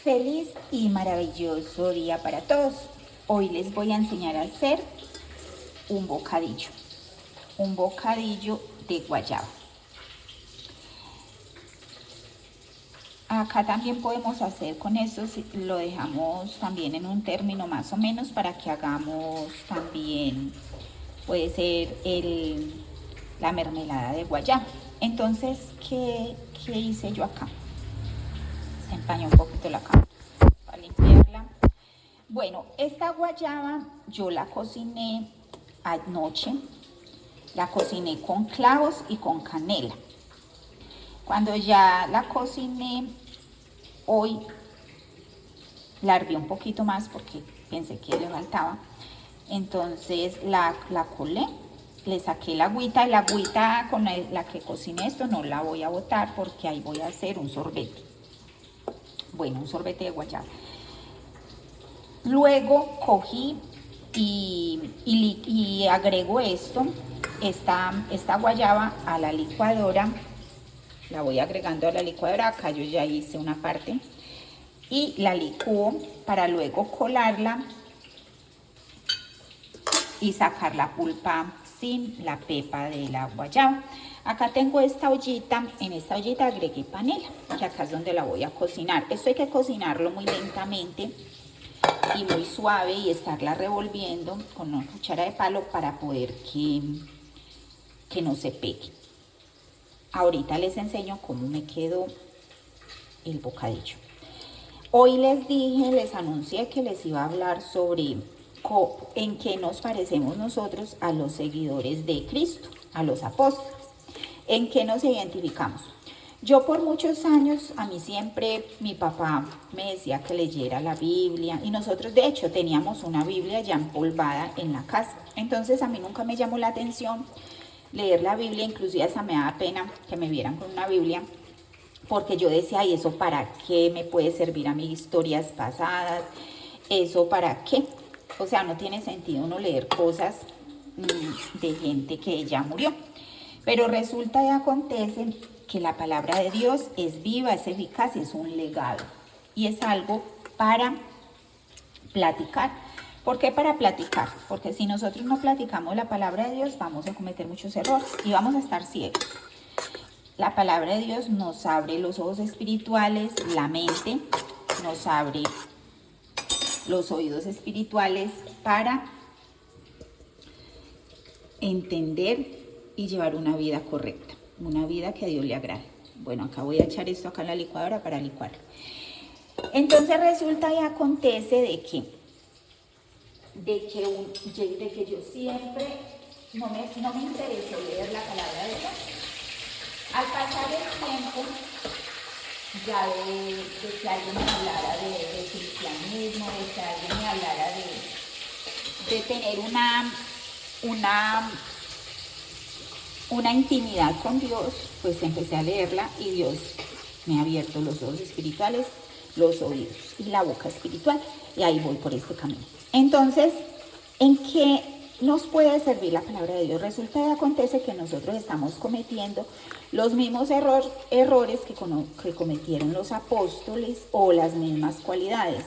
Feliz y maravilloso día para todos. Hoy les voy a enseñar a hacer un bocadillo de guayaba. Acá también podemos hacer con esto, lo dejamos también en un término más o menos para que hagamos también, puede ser la mermelada de guayaba. Entonces, ¿qué hice yo acá? Se empañó un poquito la cámara para limpiarla. Bueno, esta guayaba yo la cociné anoche, la cociné con clavos y con canela. Cuando ya la cociné, hoy la herví un poquito más porque pensé que le faltaba. Entonces la colé, le saqué la agüita con la que cociné esto no la voy a botar porque ahí voy a hacer un sorbete. Bueno, un sorbete de guayaba. Luego cogí y agrego esta guayaba a la licuadora. La voy agregando a la licuadora. Acá yo ya hice una parte. Y la licúo para luego colarla y sacar la pulpa sin la pepa de la guayaba. Acá tengo esta ollita, en esta ollita agregué panela, que acá es donde la voy a cocinar. Esto hay que cocinarlo muy lentamente y muy suave y estarla revolviendo con una cuchara de palo para poder que no se pegue. Ahorita les enseño cómo me quedó el bocadillo. Hoy les anuncié que les iba a hablar sobre en qué nos parecemos nosotros a los seguidores de Cristo, a los apóstoles, en qué nos identificamos. Yo por muchos años, a mí siempre mi papá me decía que leyera la Biblia y nosotros de hecho teníamos una Biblia ya empolvada en la casa. Entonces a mí nunca me llamó la atención leer la Biblia, inclusive hasta me daba pena que me vieran con una Biblia, porque yo decía, ¿y eso para qué me puede servir a mis historias pasadas? ¿Eso para qué? O sea, no tiene sentido uno leer cosas de gente que ya murió. Pero resulta y acontece que la palabra de Dios es viva, es eficaz, es un legado. Y es algo para platicar. ¿Por qué para platicar? Porque si nosotros no platicamos la palabra de Dios, vamos a cometer muchos errores y vamos a estar ciegos. La palabra de Dios nos abre los ojos espirituales, la mente, nos abre los oídos espirituales para entender y llevar una vida correcta, una vida que a Dios le agrade. Bueno, acá voy a echar esto acá en la licuadora para licuarlo. Entonces resulta y acontece de que yo siempre no me interesó leer la palabra de Dios. Al pasar el tiempo, ya de que alguien me hablara de cristianismo, de que alguien me hablara de tener una intimidad con Dios, pues empecé a leerla y Dios me ha abierto los ojos espirituales, los oídos y la boca espiritual, y ahí voy por este camino. Entonces, ¿en qué nos puede servir la palabra de Dios? Resulta y acontece que nosotros estamos cometiendo los mismos errores que cometieron los apóstoles, o las mismas cualidades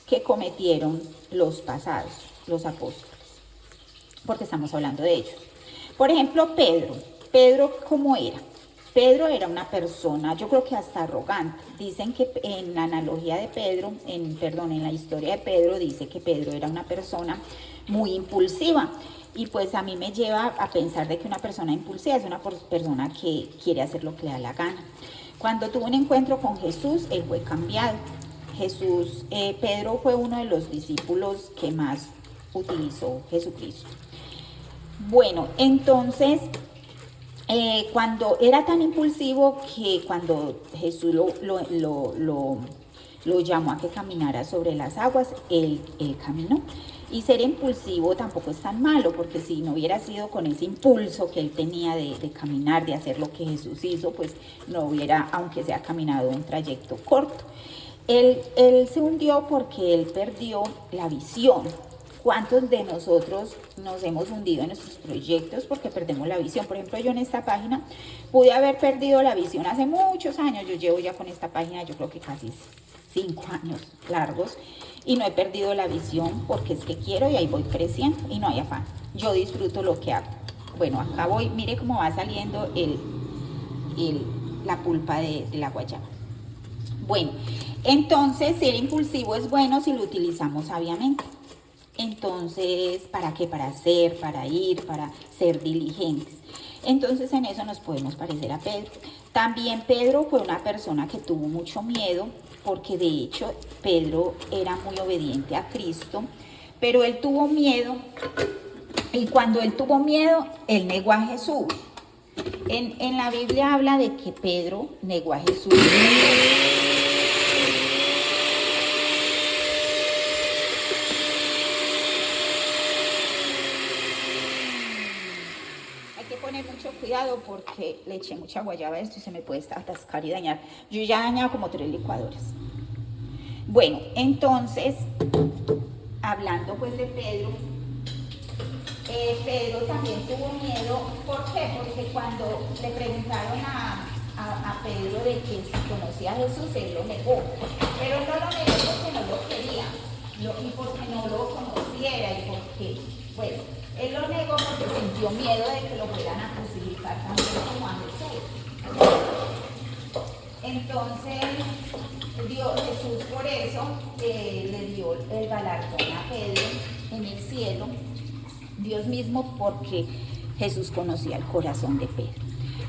que cometieron los pasados, los apóstoles, porque estamos hablando de ellos. Por ejemplo, Pedro, ¿cómo era? Pedro era una persona, yo creo que hasta arrogante. Dicen que en la analogía de Pedro, en la historia de Pedro, dice que Pedro era una persona muy impulsiva. Y pues a mí me lleva a pensar de que una persona impulsiva es una persona que quiere hacer lo que le da la gana. Cuando tuvo un encuentro con Jesús, él fue cambiado. Pedro fue uno de los discípulos que más utilizó Jesucristo. Bueno, entonces, cuando era tan impulsivo que cuando Jesús lo llamó a que caminara sobre las aguas, él caminó. Y ser impulsivo tampoco es tan malo, porque si no hubiera sido con ese impulso que él tenía de caminar, de hacer lo que Jesús hizo, pues no hubiera, aunque sea caminado un trayecto corto. Él se hundió porque él perdió la visión. ¿Cuántos de nosotros nos hemos hundido en nuestros proyectos porque perdemos la visión? Por ejemplo, yo en esta página pude haber perdido la visión hace muchos años. Yo llevo ya con esta página, yo creo que casi 5 años largos y no he perdido la visión porque es que quiero y ahí voy creciendo y no hay afán. Yo disfruto lo que hago. Bueno, acá voy, mire cómo va saliendo la pulpa de la guayaba. Bueno, entonces ser impulsivo es bueno si lo utilizamos sabiamente. Entonces, ¿para qué? Para hacer, para ir, para ser diligentes. Entonces en eso nos podemos parecer a Pedro. También Pedro fue una persona que tuvo mucho miedo, porque de hecho Pedro era muy obediente a Cristo, pero él tuvo miedo, y cuando él tuvo miedo, él negó a Jesús. En la Biblia habla de que Pedro negó a Jesús. Hay que poner mucho cuidado porque le eché mucha guayaba a esto y se me puede atascar y dañar. Yo ya he dañado como 3 licuadoras. Bueno, entonces, hablando pues de Pedro, Pedro también tuvo miedo. ¿Por qué? Porque cuando le preguntaron a Pedro de que si conocía a Jesús, él lo negó. Pero no lo negó porque no lo quería, y porque no lo conociera, y porque, bueno, él lo negó porque sintió miedo de que lo fueran a crucificar también como a Jesús. Entonces, Jesús por eso le dio el galardón a Pedro en el cielo, Dios mismo, porque Jesús conocía el corazón de Pedro.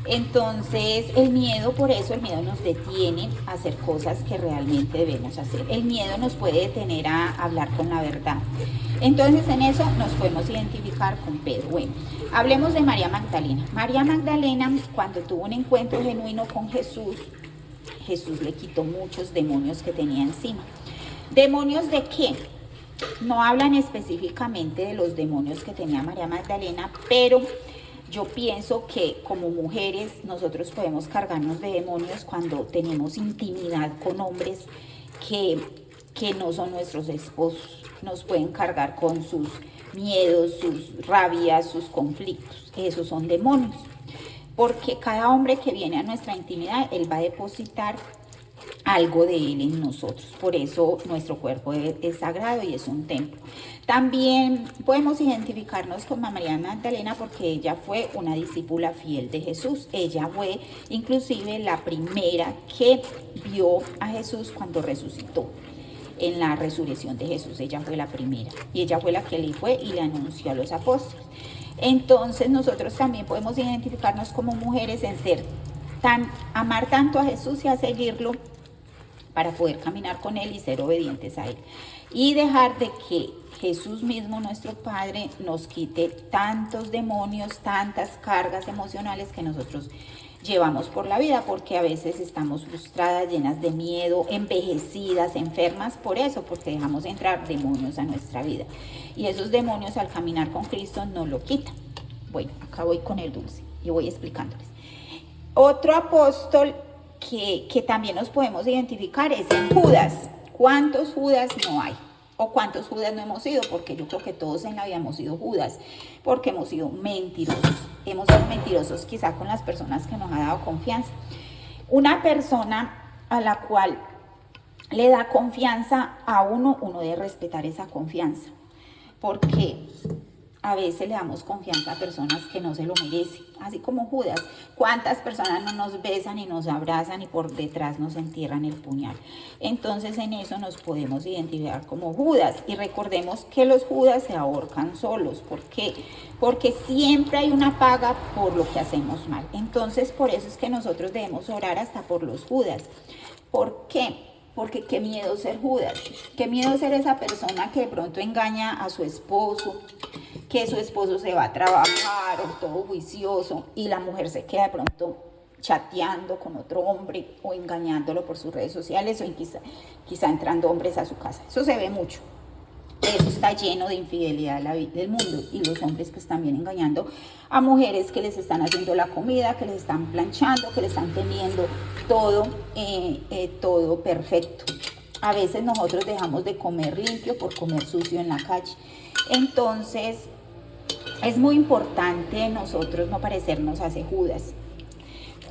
Entonces el miedo, por eso el miedo nos detiene a hacer cosas que realmente debemos hacer. El miedo nos puede detener a hablar con la verdad. Entonces en eso nos podemos identificar con Pedro. Bueno, hablemos de María Magdalena. María Magdalena, cuando tuvo un encuentro genuino con Jesús, Jesús le quitó muchos demonios que tenía encima. ¿Demonios de qué? No hablan específicamente de los demonios que tenía María Magdalena, pero yo pienso que como mujeres nosotros podemos cargarnos de demonios cuando tenemos intimidad con hombres que no son nuestros esposos. Nos pueden cargar con sus miedos, sus rabias, sus conflictos. Esos son demonios. Porque cada hombre que viene a nuestra intimidad, él va a depositar algo de él en nosotros. Por eso nuestro cuerpo es sagrado y es un templo. También podemos identificarnos con María Magdalena porque ella fue una discípula fiel de Jesús. Ella fue inclusive la primera que vio a Jesús cuando resucitó. En la resurrección de Jesús, ella fue la primera. Y ella fue la que le fue y le anunció a los apóstoles. Entonces nosotros también podemos identificarnos como mujeres en amar tanto a Jesús y a seguirlo para poder caminar con él y ser obedientes a él. Y dejar de que Jesús mismo, nuestro Padre, nos quite tantos demonios, tantas cargas emocionales que nosotros llevamos por la vida, porque a veces estamos frustradas, llenas de miedo, envejecidas, enfermas, por eso, porque dejamos entrar demonios a nuestra vida. Y esos demonios al caminar con Cristo nos lo quitan. Bueno, acá voy con el dulce y voy explicándoles. Otro apóstol que también nos podemos identificar es en Judas. ¿Cuántos Judas no hay? ¿O cuántos Judas no hemos sido? Porque yo creo que todos en la vida hemos sido Judas, porque hemos sido mentirosos. Hemos sido mentirosos quizá con las personas que nos ha dado confianza. Una persona a la cual le da confianza a uno debe respetar esa confianza. Porque a veces le damos confianza a personas que no se lo merecen, así como Judas. ¿Cuántas personas no nos besan y nos abrazan y por detrás nos entierran el puñal? Entonces en eso nos podemos identificar como Judas. Y recordemos que los Judas se ahorcan solos. ¿Por qué? Porque siempre hay una paga por lo que hacemos mal. Entonces por eso es que nosotros debemos orar hasta por los Judas. ¿Por qué? Porque qué miedo ser Judas, qué miedo ser esa persona que de pronto engaña a su esposo, que su esposo se va a trabajar o todo juicioso y la mujer se queda de pronto chateando con otro hombre o engañándolo por sus redes sociales o quizá entrando hombres a su casa. Eso se ve mucho. Eso está lleno de infidelidad del mundo y los hombres pues también engañando a mujeres que les están haciendo la comida, que les están planchando, que les están teniendo todo perfecto. A veces nosotros dejamos de comer limpio por comer sucio en la calle. Entonces es muy importante nosotros no parecernos a ese Judas.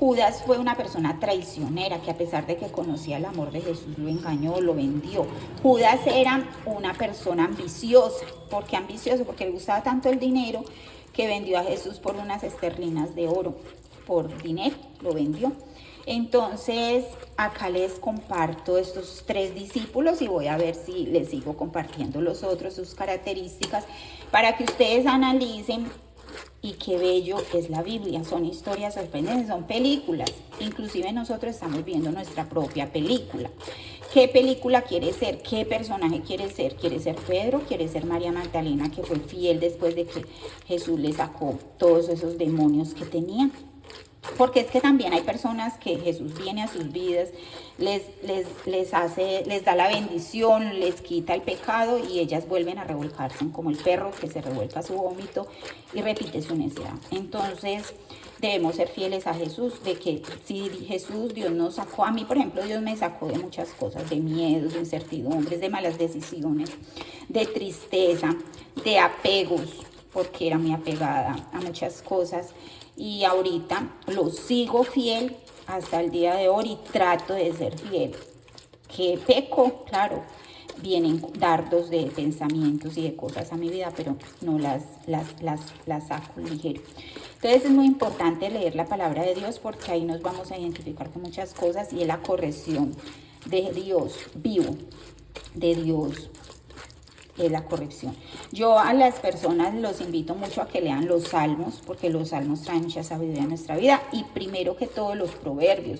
Judas fue una persona traicionera que a pesar de que conocía el amor de Jesús, lo engañó, lo vendió. Judas era una persona ambiciosa. ¿Por qué ambicioso? Porque le gustaba tanto el dinero que vendió a Jesús por unas esterlinas de oro. Por dinero lo vendió. Entonces, acá les comparto estos 3 discípulos y voy a ver si les sigo compartiendo los otros, sus características, para que ustedes analicen. Y qué bello es la Biblia, son historias sorprendentes, son películas. Inclusive nosotros estamos viendo nuestra propia película. ¿Qué película quiere ser? ¿Qué personaje quiere ser? ¿Quiere ser Pedro? ¿Quiere ser María Magdalena, que fue fiel después de que Jesús le sacó todos esos demonios que tenía? Porque es que también hay personas que Jesús viene a sus vidas, les da la bendición, les quita el pecado y ellas vuelven a revolcarse como el perro que se revuelca su vómito y repite su necedad. Entonces debemos ser fieles a Jesús, de que si Jesús, Dios nos sacó, a mí por ejemplo Dios me sacó de muchas cosas, de miedos, de incertidumbres, de malas decisiones, de tristeza, de apegos, porque era muy apegada a muchas cosas. Y ahorita lo sigo fiel hasta el día de hoy y trato de ser fiel. ¿Qué peco? Claro, vienen dardos de pensamientos y de cosas a mi vida, pero no las saco ligero. Entonces es muy importante leer la palabra de Dios porque ahí nos vamos a identificar con muchas cosas y es la corrección de Dios vivo, de Dios. Es la corrección. Yo a las personas los invito mucho a que lean los salmos, porque los salmos traen mucha sabiduría en nuestra vida, y primero que todo los proverbios,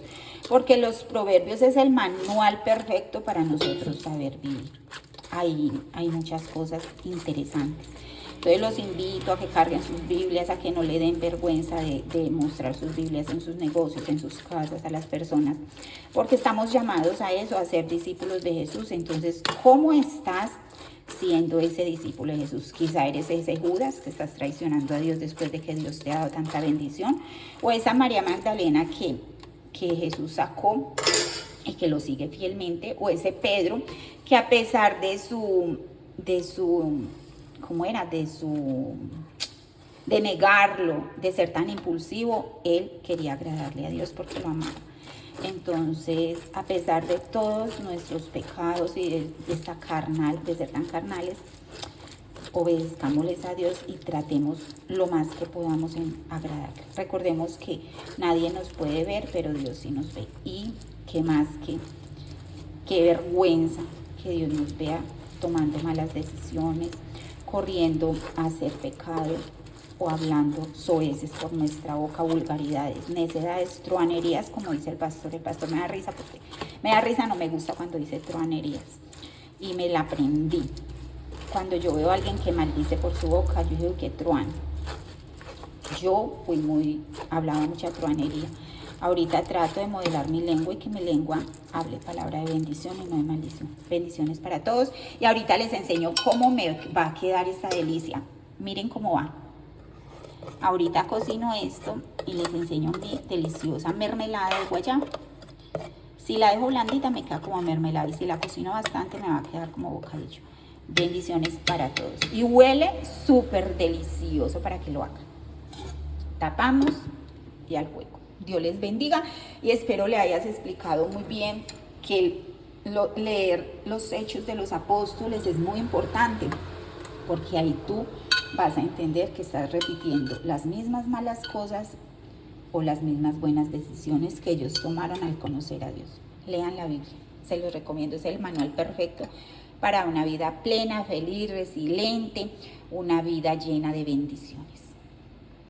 porque los proverbios es el manual perfecto para nosotros saber vivir. Hay muchas cosas interesantes. Entonces los invito a que carguen sus Biblias, a que no le den vergüenza de mostrar sus Biblias en sus negocios, en sus casas, a las personas, porque estamos llamados a eso, a ser discípulos de Jesús. Entonces, ¿cómo estás siendo ese discípulo de Jesús? Quizá eres ese Judas que estás traicionando a Dios después de que Dios te ha dado tanta bendición, o esa María Magdalena que Jesús sacó y que lo sigue fielmente, o ese Pedro que a pesar de negarlo, de ser tan impulsivo, él quería agradarle a Dios porque lo amaba. Entonces, a pesar de todos nuestros pecados y de ser tan carnales, obedezcámosles a Dios y tratemos lo más que podamos en agradarle. Recordemos que nadie nos puede ver, pero Dios sí nos ve. Y qué vergüenza que Dios nos vea tomando malas decisiones, corriendo a hacer pecado, o hablando soeces por nuestra boca, vulgaridades, necedades, truanerías, como dice el pastor. El pastor me da risa porque no me gusta cuando dice truanerías. Y me la aprendí. Cuando yo veo a alguien que maldice por su boca, yo digo que truán. Yo hablaba mucha truanería. Ahorita trato de modelar mi lengua y que mi lengua hable palabra de bendición y no de maldición. Bendiciones para todos. Y ahorita les enseño cómo me va a quedar esta delicia. Miren cómo va. Ahorita cocino esto y les enseño mi deliciosa mermelada de guayaba. Si la dejo blandita me queda como mermelada, y si la cocino bastante me va a quedar como bocadillo. Bendiciones para todos. Y huele súper delicioso para que lo hagan. Tapamos y al fuego. Dios les bendiga y espero le hayas explicado muy bien que leer los hechos de los apóstoles es muy importante, porque ahí tú vas a entender que estás repitiendo las mismas malas cosas o las mismas buenas decisiones que ellos tomaron al conocer a Dios. Lean la Biblia, se los recomiendo, es el manual perfecto para una vida plena, feliz, resiliente, una vida llena de bendiciones.